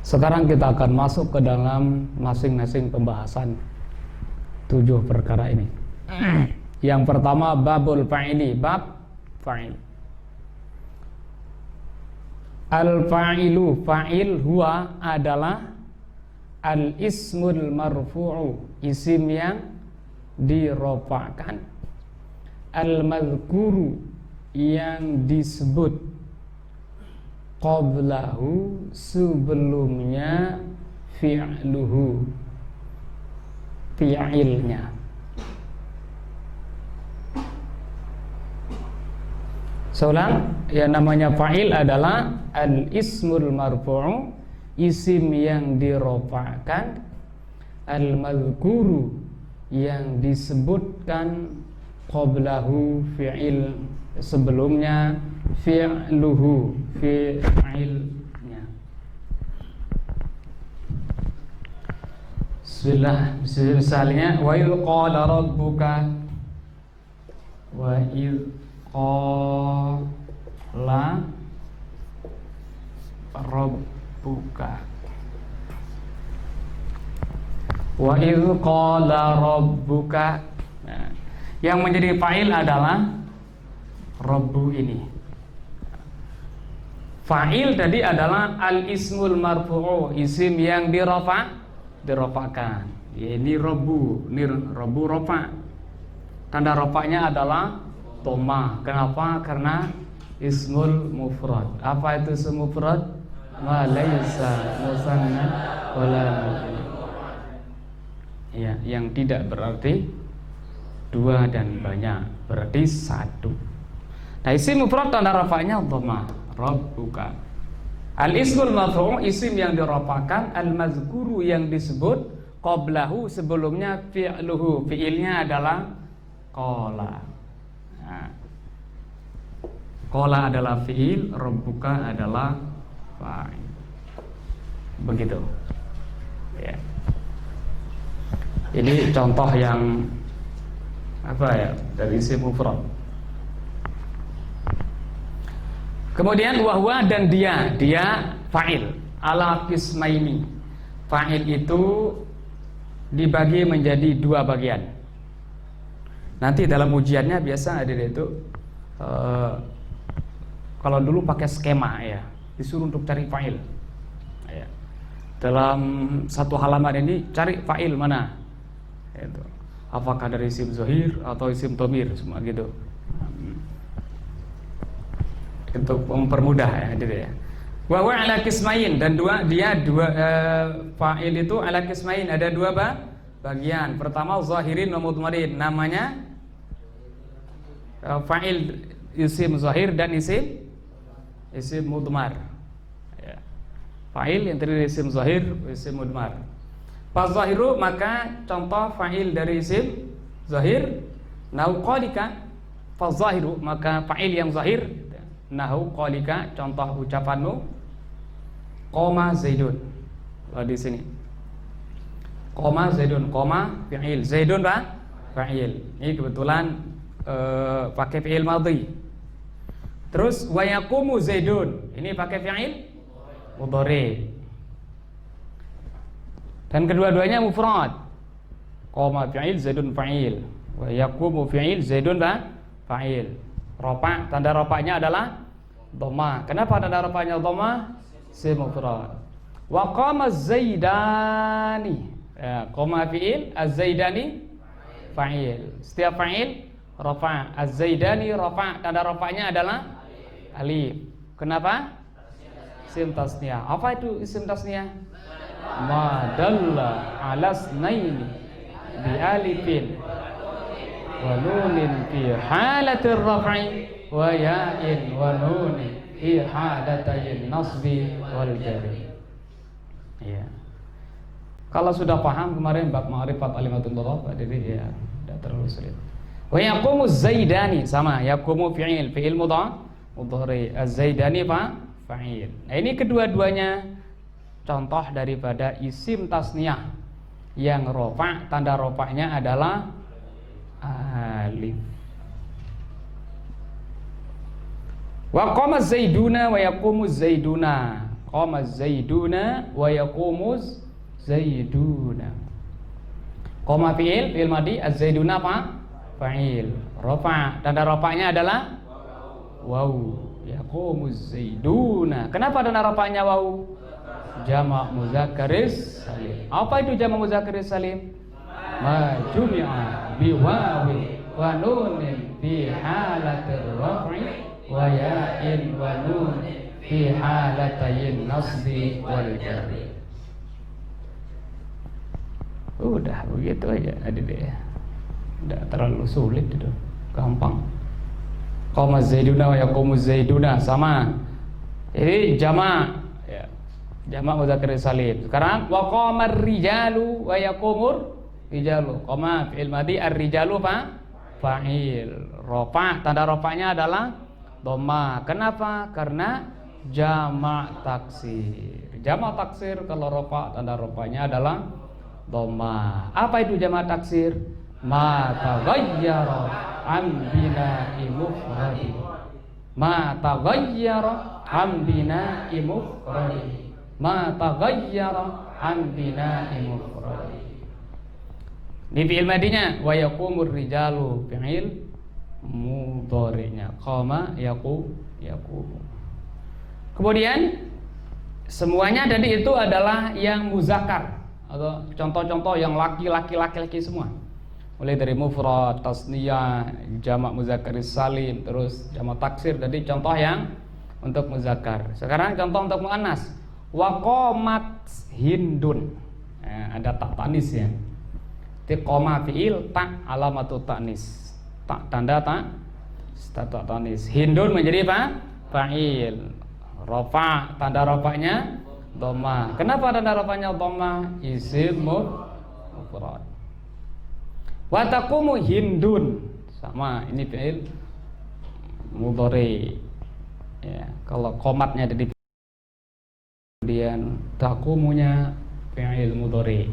Sekarang kita akan masuk ke dalam masing-masing pembahasan 7 perkara ini. Yang pertama babul fa'ili, bab fa'il. Al-fa'ilu, fa'il huwa adalah al-ismul marfu'u, isim yang dirofa'kan, al-madhkuru, yang disebut, qablahu, sebelumnya, fi'luhu, fi'ilnya. Seulang, yang namanya fa'il adalah al-ismul marfu'u, isim yang dirofa'kan, al-madhkuru, yang disebutkan, qablahu, fi'il, sebelumnya, fi'luhu, fi'ilnya. Misalnya wa idh qala rabbuka, wa idh qala rabbuka, wa idh qala rabbuka. Nah, yang menjadi fa'il adalah rabbu ini. Fa'il tadi adalah al-ismul marfu'u, isim yang dirofa'kan. Ini rabbu, ini rabbu rofa'. Tanda rofa'nya adalah dhamma. Kenapa? Karena ismul mufrad. Apa itu ism mufrad? Ma laysa musanna wala mufrad. Ya, yang tidak berarti dua dan banyak, berarti satu. Nah, isim mufrad tanda rafa'nya dhamma, rabbuka. Al-ismul marfu', isim yang dirofa'kan, al-mazkuru, yang disebut, qablahu, sebelumnya, fi'luhu, fi'ilnya adalah qala. Nah, qala adalah fi'il, rabbuka adalah fa'il. Begitu. Ya. Ini contoh yang apa ya, dari isim mufrad. Kemudian wahwa, dan dia fa'il ala qismaini. Fa'il itu dibagi menjadi 2 bagian. Nanti dalam ujiannya biasa ada itu kalau dulu pakai skema ya, disuruh untuk cari fa'il ya. Dalam satu halaman ini cari fa'il mana itu. Apakah dari isim zahir atau isim dhamir, semua gitu. Untuk mempermudah ya, gitu ya. Wa huwa ala qismain, dan fa'il itu ala qismain, ada 2 bagian. Pertama zahirin wa mudmarin, namanya fa'il isim zahir dan isim mudmar. Ya. Fa'il yang terdiri dari isim zahir, isim mudmar. Fa zahiru, maka contoh fa'il dari isim zahir, nau qalika. Fa zahiru, maka fa'il yang zahir, nahu qalika, contoh ucapanmu, qoma zaidun. Di sini qoma zaidun, qoma fi'il, zaidun fa'il. Ini kebetulan pakai fi'il madhi. Terus wa yaqumu zaidun, ini pakai fi'il mudhari. Dan kedua-duanya mufrad. Qoma fi'il, zaidun fa'il. Wa yaqumu fi'il, zaidun fa'il. Ropa, tanda ropanya adalah dhamma. Kenapa tanda ropanya dhamma? Isim mufrad. Wa qama zaidani, ya, qama fi'il, az-zaidani fa'il. Setiap fa'il ropa, az-zaidani ropa, tanda ropanya adalah alif. Kenapa? Isim tasniyah. Apa itu isim tasniyah? Ma dalla ala snaini bi alifin wa nunin fi halatir raf'i wa ya'in wa nunin fi halatayn nasbi wal jarri. Ya. Kalau sudah paham kemarin bab ma'rifat alimatul dharab, jadi ya tidak terlalu sulit. Wa yaqumu zaidani, sama, yaqumu fi'il mudhari, az-zaidani fa'il. Nah, ini kedua-duanya contoh daripada isim tasniyah yang rofa, tanda rofanya adalah alif. Wa qama zaiduna wa yaqumu zaiduna. qamaz zaiduna wa yaqumuz zaiduna. Qama fi'il madi, az-zaiduna apa? Fa'il. Rafa, tanda rafa'nya adalah waw. Yaqumuz zaiduna. Kenapa tanda rafa'nya waw? Jamak muzakkaris salim. Apa itu jamak muzakkaris salim? Ma jumi'a bi wawin wa nunin fi halatir raf'i wa ya'in wa nunin fi halatayin nasbi wal jarri. Udah begitu aja adik-adik ya. Tidak terlalu sulit itu, gampang. Qamaz zaiduna wa yaqumuz zaiduna sama. Ini jamak ya. Jamak mudzakkar salim. Sekarang wa qamar rijalu wa yaqumur rijalu. Qama fi'il madhi, ar-rijalu fa'il. Rafa, tanda rafa'nya adalah dhamma. Kenapa? Karena jamak taksir. Jamak taksir kalau rafa tanda rafa'nya adalah dhamma. Apa itu jamak taksir? Ma taghayyara an bina'i mufradi. Ma taghayyara an bina'i mufradi. Ma taghayyara an bina'i mufradi. Di fi'il madinya wa yaqumur rijalu, fi'il mudhari'nya qama yaqum. Kemudian semuanya tadi itu adalah yang muzakkar atau contoh-contoh yang laki-laki semua. Mulai dari mufrad, tasniyah, jamak muzakkar salim, terus jamak taksir. Jadi contoh yang untuk muzakkar. Sekarang contoh untuk muannas. Wa qamat hindun. Ada tak tanis ya. Jadi qoma fi'il, tak alamatu ta'nis. Tak tanda tak tanis. Hindun menjadi apa? Fa'il. Rafa, tanda rafa'nya dhamma. Kenapa tanda rafa'nya dhamma? Isim mufrad. Wa taqumu hindun. Sama, ini fi'il mudhari. Ya, kalau qomatnya jadi kemudian taqumunya fi'il mudhari.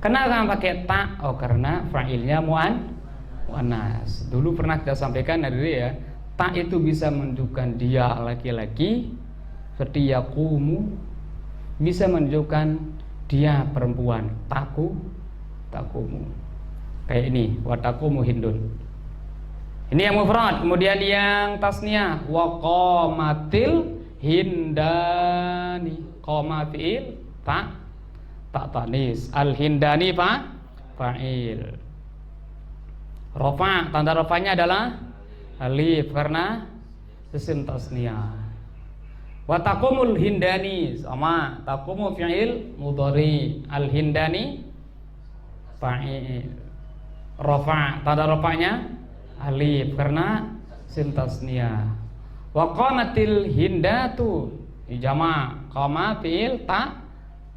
Kenapa pakai ta? Oh, karena fa'ilnya muannas. Dulu pernah kita sampaikan tadi ya, ta itu bisa menunjukkan dia laki-laki, seperti yaqumu, bisa menunjukkan dia perempuan, taqumu. Kayak ini, wa taqumu hindun. Ini yang mufrad. Kemudian yang tasniyah, wa qamatil hindani. Qama fi'il, ta tanis. Al hindani fa'il. Rafa, tanda rafanya adalah alif karena isim tasniyah. Wa taqumul hindani, sama, taqumu fi'il mudhari, al hindani fa'il. Rafa, tanda rafanya alif karena isim tasniyah. Wa qamatil hindatu, jama', qama fi'il ta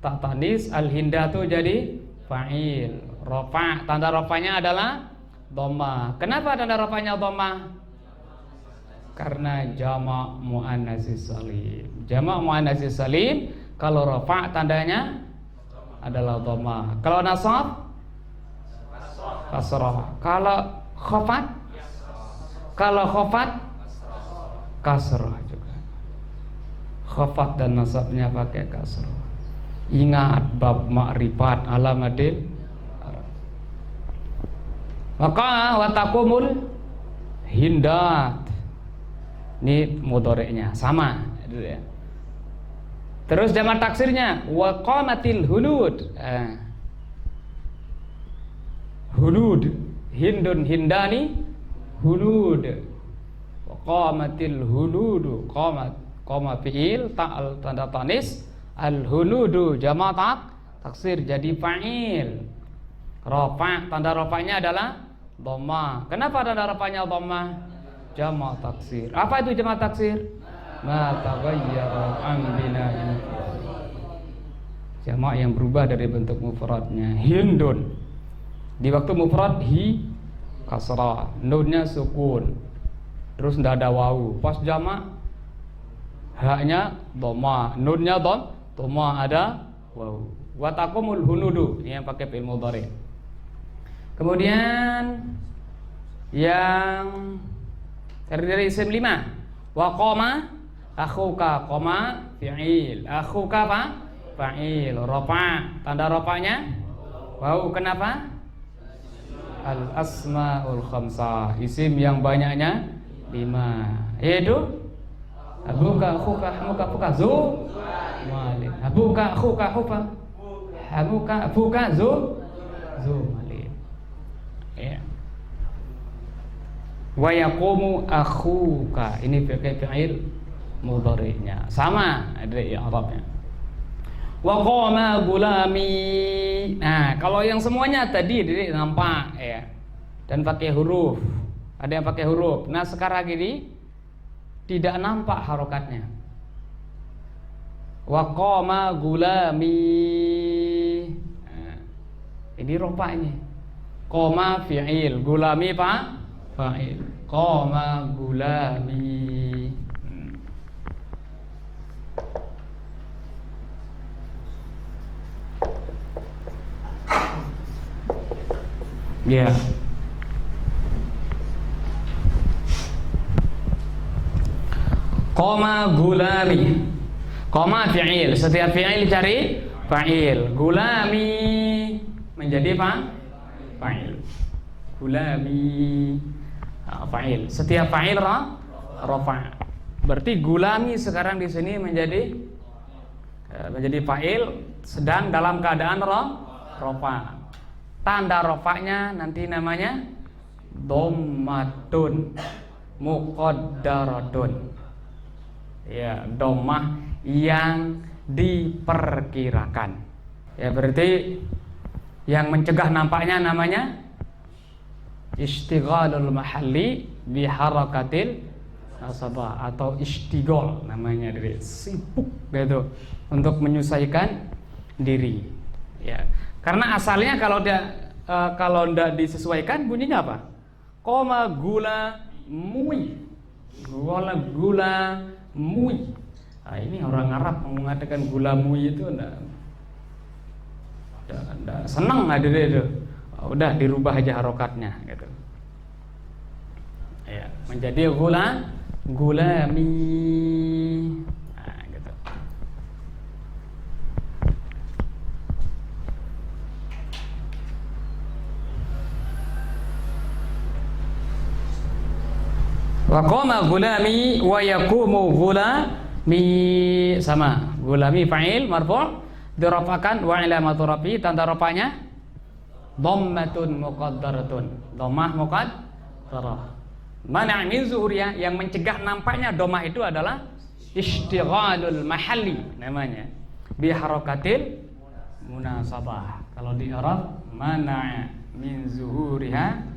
tanis, al hindatu jadi fa'il. Rafa, tanda rafanya adalah dhamma. Kenapa tanda rafanya dhamma? Karena jamak muannatsis salim. Jamak muannatsis salim kalau rafa tandanya adalah dhamma. Kalau nasab kasrah. Kalau khafat kasrah juga. Khafat dan nasabnya pakai kasrah. Ingat bab ma'rifat alamadil. Maka wa taqumul hindat. Ini mudhari'nya sama gitu ya. Terus jamak taksirnya wa qamatil hunud. Hunud, hindun hindani hunud. Wa qamatil hunudu, qama fi'il ta'al tanda tanis, al hunudu jamak taksir jadi fa'il. Rafa, tanda rafanya adalah dhamma. Kenapa tanda rafanya dhamma? Jamak taksir. Apa itu jamak taksir? Ma taghayyara an bina'in. Jamak yang berubah dari bentuk mufradnya. Hindun. Di waktu mufrad hi kasrah, nunnya sukun. Terus tidak ada wawu. Pas jamak haknya dhamma, nunnya dhamma, ada wawu. Wa taqumul hunudu, ini yang pakai fi'il mudhari. Kemudian yang dari isim 5, wa qama Akhuka koma fi'il. Akhuka apa? Fa'il. Rafa, tanda rafanya wau. Kenapa? Al asmaul khamsah, isim yang banyaknya 5, yaitu abuka, akhuka, hamuka, abuka, zu malin. Abuka, akhuka, hufa, hamuka, abuka, zu malin. Ya. Wa yaqumu akhuka, ini fi'il mudhari'nya sama dari i'rabnya. Wa qama gulami. Nah, kalau yang semuanya tadi jadi nampak ya. Dan pakai huruf. Ada yang pakai huruf. Nah, sekarang ini tidak nampak harokatnya. Wa qama gulami. Nah, ini ropa ini. Qama fi'il, gulami apa? Fa'il. Qama gulami. Ya. Yeah. Qama gulami. Qama fi'il, setiap fi'il cari fa'il. Gulami menjadi apa? Fa'il. Gulami fa'il. Setiap fa'il rafa'. Berarti gulami sekarang di sini menjadi fa'il sedang dalam keadaan rafa'. Tanda rofaknya nanti namanya dhammatun muqaddaratun. Ya, dhammah yang diperkirakan. Ya, berarti yang mencegah nampaknya namanya istighalul mahalli bi harakatil nasabah atau istighol, namanya dari sibuk gitu untuk menyelesaikan diri. Ya. Karena asalnya kalau tidak disesuaikan bunyinya apa? Koma gula mui. Gula mui. Nah, ini orang Arab mengatakan gula mui itu enggak senang ada itu. Udah dirubah aja harokatnya gitu. Ya, menjadi gulami. Nah, gitu. Wa qama gulami wa yaqumu gulami, sama. Gulami fa'il marfu' dirafakan wa ilamatu rafi, tanda rafanya dhammatun muqaddaratun. Dhammah muqaddarah. Mana min zuhuriyah, yang mencegah nampaknya dhammah itu adalah istighalul mahalli, namanya bi harakatil munasabah. Kalau di i'rab mana min zuhuriha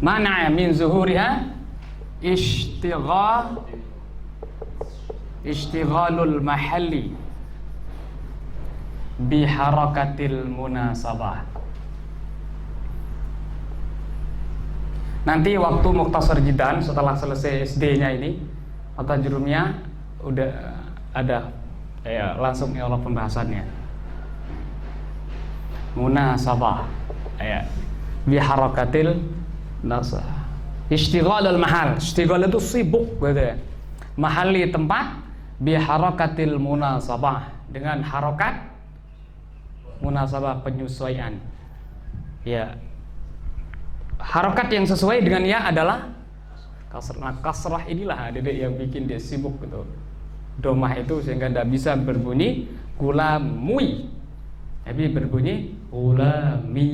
mana min zuhuriha istighalul mahalli bi harakatil munasabah. Nanti waktu Mukhtasar Jidan setelah selesai SD-nya ini atau jurumnya udah ada ya, langsung i'rab pembahasannya. Munasabah ya bi harakatil nasah. Istighalul mahal, istighal itu sibuk gitu ya. Mahali tempat bi harakatil munasabah, dengan harokat munasabah, penyesuaian. Ya. Harokat yang sesuai dengan ya adalah kasrah. Nah, kasrah inilah Dedek yang bikin dia sibuk gitu. Domah itu sehingga tidak bisa berbunyi gulamui, tapi berbunyi gulami.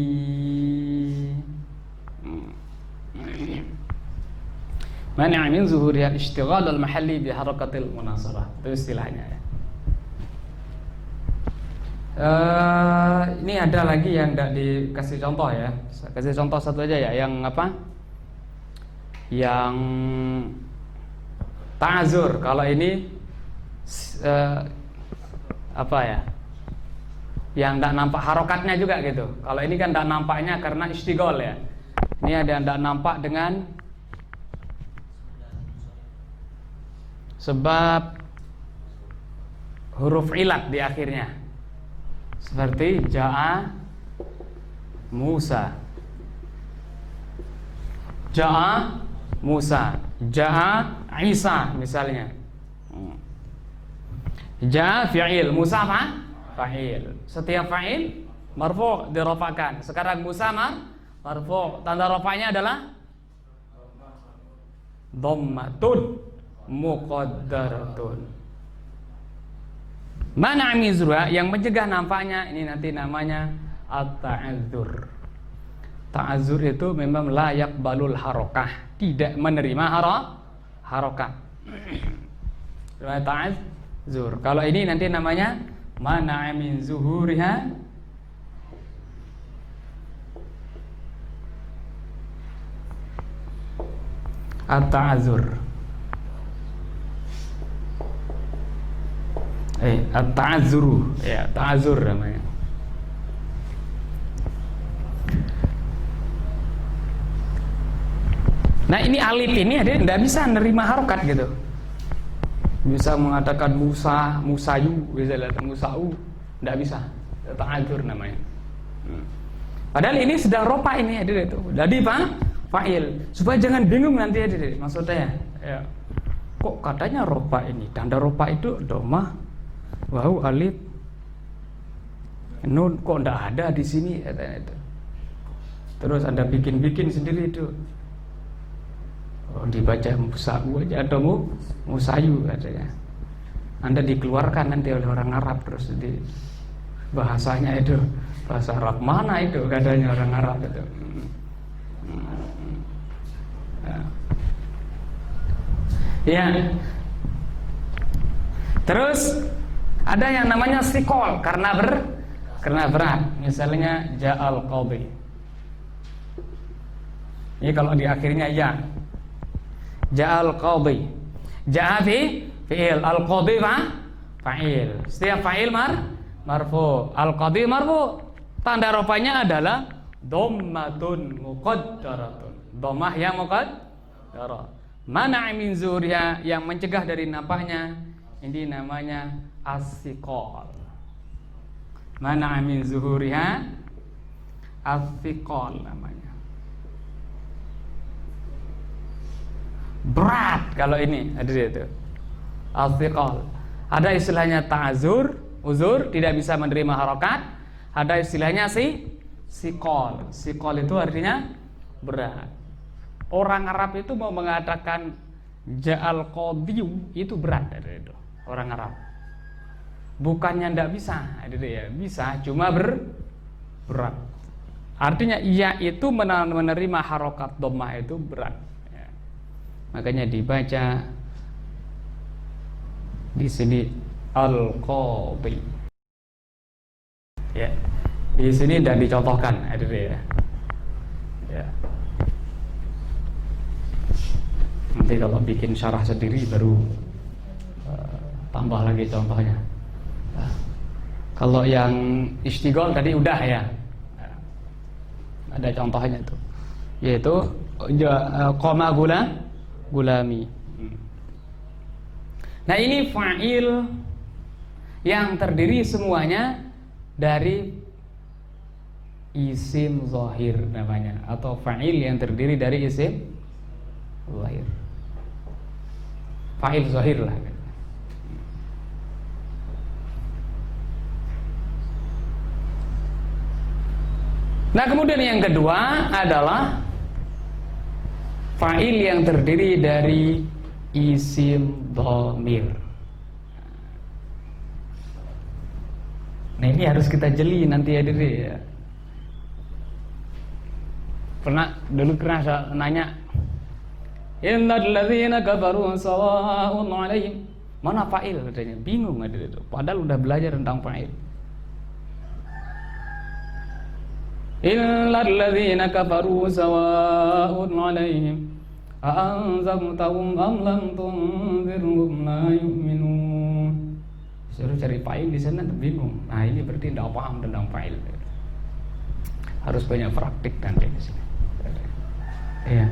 Mana min zuhuriha istighalul mahalli bi harakatil munasabah. Itu istilahnya ya. Ini ada lagi yang tidak dikasih contoh ya. Kasih contoh satu aja ya, yang apa? Yang ta'azur. Kalau ini apa ya? Yang tidak nampak harokatnya juga gitu. Kalau ini kan tidak nampaknya karena istighol ya. Ini ada yang tidak nampak dengan sebab huruf ilat di akhirnya, seperti ja'a Musa. Ja'a Musa, Ja'a Isa misalnya. Ja'a fi'il, Musa fa'il. Setiap fa'il marfu' dirafa'kan. Sekarang Musa marfu', tanda rafa'nya adalah dhammatun muqaddaratun. Mana mizruha, yang mencegah nampaknya, ini nanti namanya at-ta'adzur. Ta'adzur itu memang layak balul harokah, tidak menerima harokah. Ta'adzur. Kalau ini nanti namanya mana min zuhuriha at-ta'adzur. At-ta'adzuru, ya, ta'adzur namanya. Nah ini alif ini dia tidak bisa nerima harokat gitu. Bisa mengatakan Musa, Musayu, bisa lihat Musau, tidak bisa. Ta'adzur namanya. Padahal ini sedang ropa ini hadir itu. Jadi fa'il. Supaya jangan bingung nanti hadir. Maksudnya ya. Kok katanya ropa ini? Tanda ropa itu domah, wau, alif, nun, kok tidak ada di sini katanya itu. Terus Anda bikin sendiri itu. Oh, dibaca Musa'u aja atau Musayu katanya. Anda dikeluarkan nanti oleh orang Arab terus di bahasanya itu bahasa Arab mana itu katanya orang Arab itu. Ya. Terus ada yang namanya sikol karena berat. Misalnya ja'al qadhi. Ini kalau di akhirnya ya. Ja'al qadhi. Ja'a fi'il, al-qadhi fa'il. Setiap fa'il marfu, al-qadhi marfu. Tanda rafanya adalah dhammatun muqaddaratun. Dhammah yang muqaddarah. Mana min zuhriha, yang mencegah dari nampaknya, ini namanya as-siqal. Mana min zuhuriha as-siqal namanya. Berat kalau ini ada itu. As-siqal. Ada istilahnya ta'azur, uzur, tidak bisa menerima harokat. Ada istilahnya siqal. Siqal itu artinya berat. Orang Arab itu mau mengatakan ja'al qadhiyu itu berat itu. Orang Arab. Bukannya tidak bisa, itu ya, bisa, cuma berat. Artinya ia itu menerima harokat dhammah itu berat. Ya. Makanya dibaca di sini al-qadhi. Ya. Di sini tidak dicontohkan, itu ya. Ya. Nanti kalau bikin syarah sendiri baru tambah lagi contohnya. Kalau yang istighol tadi udah ya. Ada contohnya tuh. Yaitu qoma gulami. Nah, ini fa'il yang terdiri semuanya dari isim zahir namanya, atau fa'il yang terdiri dari isim zahir. Fa'il zahir lah. Nah, kemudian yang kedua adalah fa'il yang terdiri dari isim dhamir. Nah, ini harus kita jeli nanti ya diri ya. Dulu pernah saya nanya, innal ladzina kafaru sawa'un 'alaihim. Mana fa'il katanya? Bingung ada itu. Padahal udah belajar tentang fa'il. Innal ladzina kafaru sawa'un 'alaihim a anzartahum am lam tunzirhum la yu'minun. Suruh cari fa'il di sana bingung. Nah, ini berarti tidak paham tentang fa'il. Harus banyak praktik nanti di sini. Iya.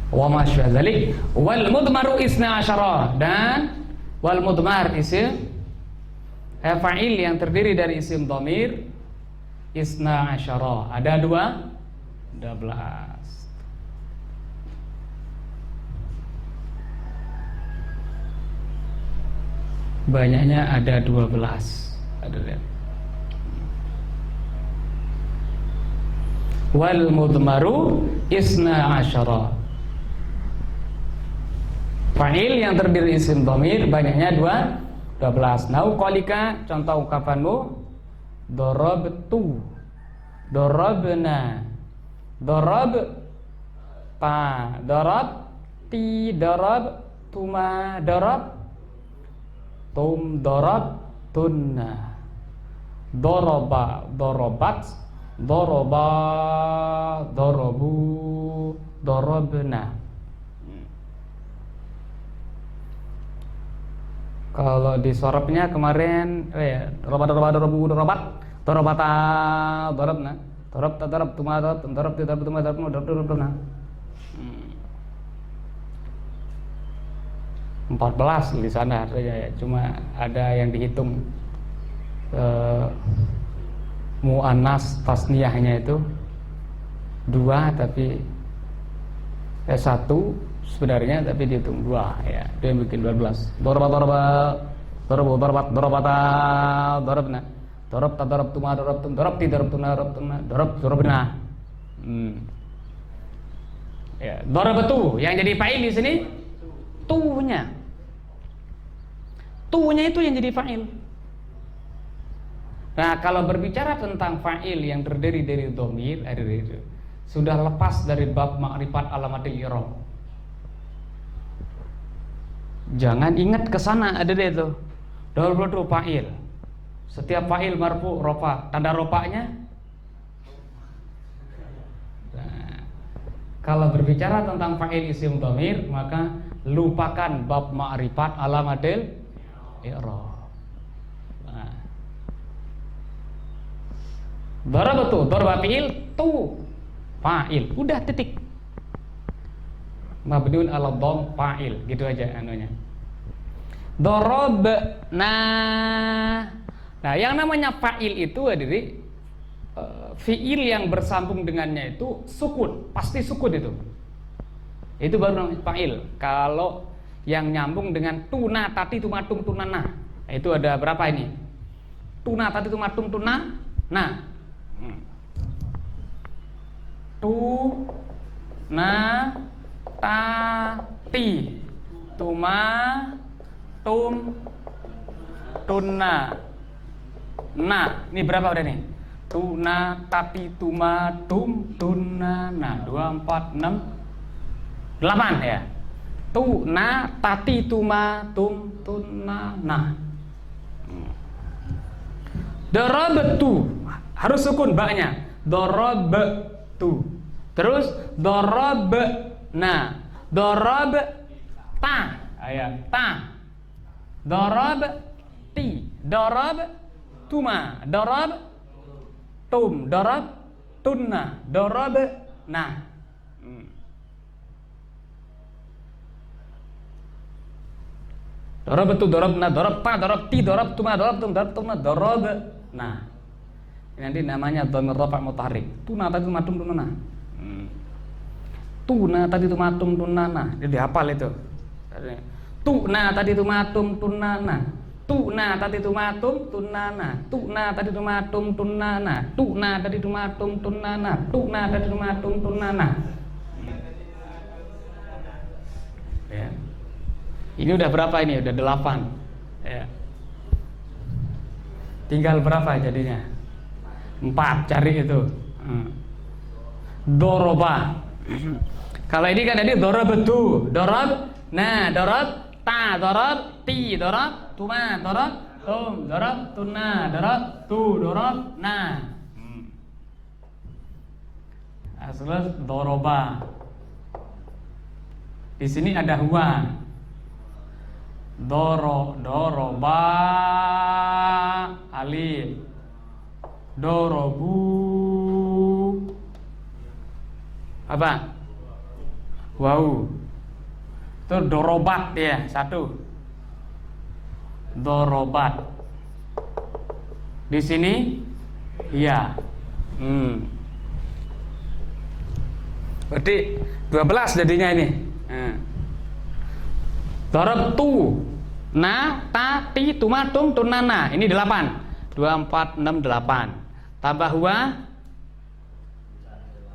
Wa ma syadzalik wal mudmaru isna asyara, dan wal mudmar isim fa'il yang terdiri dari isim dhamir isna asyara. Ada 12 12. Banyaknya ada 12. Ada lihat. Wal mudmaru isna asyara. Fa'il yang terdiri isim dhamir banyaknya 12. Nau qalika, contoh ungkapanmu darabtu, darabna, darabta, darabti, darabtuma, darabtum, darabtunna, daraba, darabat, daraba, darabu, darabna. Kalau di sorobnya kemarin darabat, darabu, darabat, darabata, darabna, darabta, darabtuma, darabti, darabtuma, darabtuna. 14 di sana ya. Cuma ada yang dihitung muannas tasniyahnya itu 2 tapi 1 sebenarnya tapi dihitung 2 ya. Itu yang bikin 12. Darabat, darabat, darabata, darabna, darabta, darabtuma, darabtum, darabti, darabtuna, darabtuna, darabna. Ya, darabatu yang jadi fa'il di sini tunya. Tunya itu yang jadi fa'il. Nah, kalau berbicara tentang fa'il yang terdiri dari dhamir, sudah lepas dari bab ma'rifat alamatil i'rab. Jangan ingat ke sana, ada deh itu. Dahulu fa'il. Setiap fa'il marfu rofa, tanda rofanya. Nah, kalau berbicara tentang fa'il isim dhamir, maka lupakan bab ma'rifat alamatil i'rab. Nah, darabatu, darba fi'il, tu fa'il. Udah titik. Mabniun ala dhamm fa'il, gitu aja anunya. Darabna. Nah, yang namanya fa'il itu adalah fi'il yang bersambung dengannya itu sukun, pasti sukun itu. Itu baru namanya fa'il. Kalau yang nyambung dengan tuna, tati, tumatum, tunana, itu ada berapa ini? Tuna, tati, tumatum, tuna, nah. Tu, na, tati, tuma, tum, tunna. Nah, ini berapa udah nih? Tuna, tati, tuma, tum, tunna. Nah, 2, 4, 6, 8 ya. Tuna, tati, tuma, tum, tunna. Nah. Darabtu harus sukun baknya. Darabtu. Terus darabna. Darabta. Ayat ta. Darabti. Darabtuma. Darabtum. Darabtunna. Darabna. Darabtu, darabna, darabta, darabti, darabtuma, darabtum, darabtuna, darabna. Ini nanti namanya dhamir rafa' mutaharrik. Tuna tadi tumatum tunana. Tuna tadi tumatum tunana. Jadi hafal itu. Tuna tadi tumatum tunana. Tuna tadi tumatum tunana. Tuna tadi tumatum tunana. Tuna tadi tumatum tunana. Tuna tadi tumatum tunana. Ya. Ini udah berapa ini? Udah 8 ya. Tinggal berapa jadinya? 4, cari itu. Doroba. Kalau ini kan tadi dorabtu, dorob, nah dorob, ta, dorob, ti, dorob, tuma, dorob, tum, dorob, tuna, dorob, tu, dorob, nah. Asal doroba. Di sini ada huwa. Doroba alif. Dorobu apa? Wow. Itu dorobat ya, 1. Dorobat. Di sini iya. Berarti 12 jadinya ini. Darabtu na ta ti tuma tum tunana. Ini 8. 2 4 6 8. Tambah huwa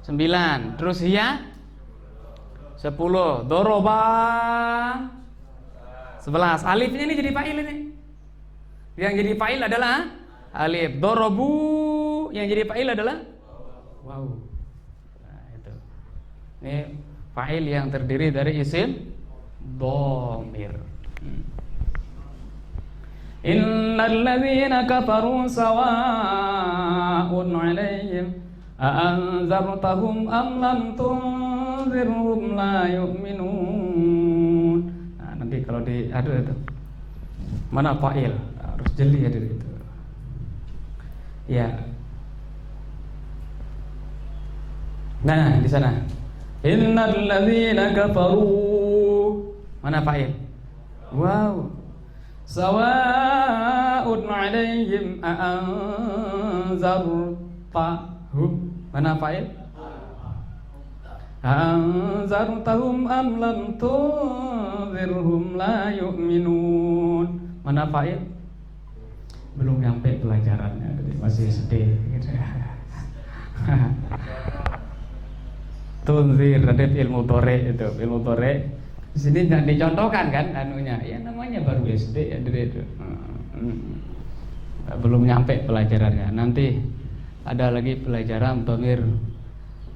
9. Terus hiya 10. Doroba 11. Alifnya ini jadi fa'il ini. Yang jadi fa'il adalah alif. Dorobu yang jadi fa'il adalah wow. Nah, itu. Ini fa'il yang terdiri dari isim dhamir. Innal ladzina kafaru sawa'un 'alaihim a anzartahum am lam tunzirhum la yu'minun. Nah, nanti kalau ada itu mana fa'il harus jeli ada itu. Ya. Nah, di sana. Innal ladzina kafaru. Mana fa'il? Wow. Sawa'un 'alaihim a anzartahum. Mana fa'il? Anzartahum am lam tunzirhum la yu'minun. Mana fa'il? Belum nyampe pelajarannya, masih sedih gitu ya. Tunzir, ada ilmu tore itu, ilmu tore. Di sini tidak dicontohkan kan anunya. Ya namanya baru SD ya itu. Belum nyampe pelajarannya. Nanti ada lagi pelajaran dhamir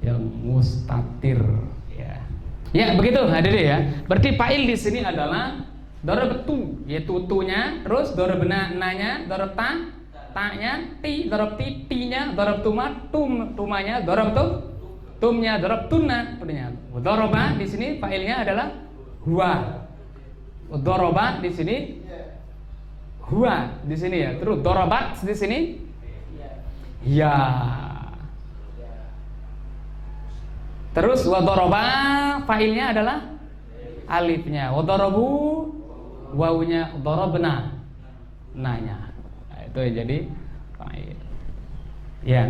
yang mustatir ya. Ya begitu hadirin ya. Berarti fa'il di sini adalah darabtu, yaitu tunya, terus darabna nanya, darab ta-nya, ti, darab ti-nya, darab tuma, tumanya, darab tumnya, darab tunna, punya. Daraba di sini fa'ilnya adalah huwa. Daraba di sini huwa di sini ya. Terus darabat di sini ya. Terus wa daraba fa'ilnya adalah alifnya. Wa darabu wawunya darabna nanya. Nah, itu jadi fa'il. Ya.